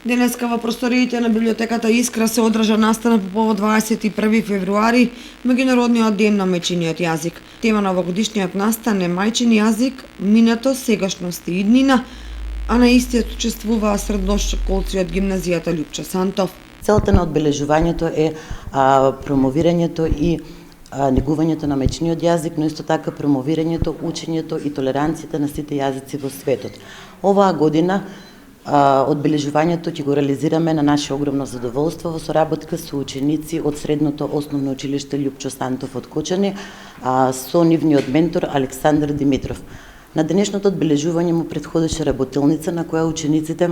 Денеска во просториите на библиотеката Искра се одржа настана по повод 21 февруари, меѓународниот ден на мајчиниот јазик. Тема на овогодишниот настан е мајчин јазик, минато, сегашност и иднина, а на истиот учествуваа средношколци од гимназијата Љупчо Сантов. Целта на одбележувањето е промовирањето и негувањето на мајчиниот јазик, но исто така промовирањето, учењето и толеранцијата на сите јазици во светот. Оваа година одбележувањето ќе го реализираме на наше огромно задоволство во соработка со ученици од средното основно училиште Љупчо Сантов од Кочани со нивниот ментор Александар Димитров. На денешното одбележување му претходеше работилница на која учениците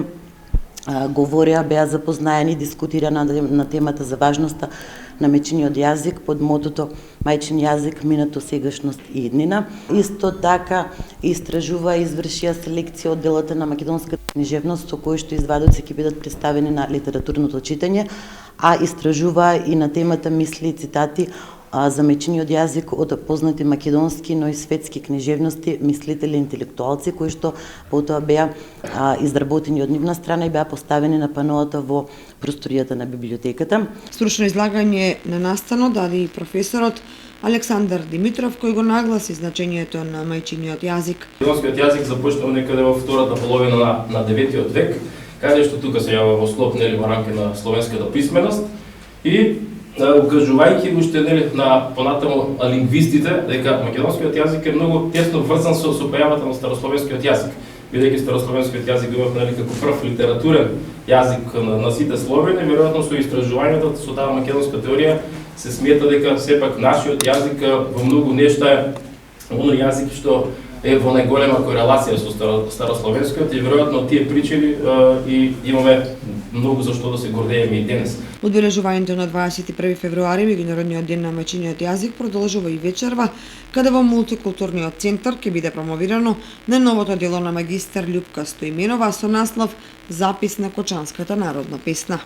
говореа, беа запознаени, дискутирана на темата за важноста на мајчиниот јазик под мотото мајчин јазик, минато, сегашност и иднина. Исто така истражува и извршија селекција од делата на македонската книжевност со кои што извадоци ќе бидат представени на литературното читање, а истражува и на темата мисли и цитати за мајчиниот јазик од познати македонски, но и светски книжевности, мислители, интелектуалци кои што потоа беа изработени од нивна страна и беа поставени на паноата во просторијата на библиотеката. Стручно излагање на настанот даде и професорот Александар Димитров, кој го нагласи значењето на мајчиниот јазик. Македонскиот јазик започнал некаде во втората половина на 9 век, каде што тука се јавува во склоп во рамки на словенската писменост и укажувајќи уште на понатаму лингвистите дека македонскиот јазик е многу тесно врзан со појавата на старословенскиот јазик. Бидејќи старословенскиот јазик имав како прв литературен јазик на сите словени, веројатно со истражувањето со таа македонска теорија се смета дека сепак нашиот јазик во многу нешта е оној јазик што е во најголема корелација со старословенскиот и веројатно тие причини и имаме многу за што да се гордееме и денес. Одбележувањето на 21 февруари, меѓународниот ден на мајчиниот јазик, продолжува и вечерва, каде во мултикултурниот центар ќе биде промовирано најновото дело на магистар Љупка Стоименова со наслов Запис на кочанската народна песна.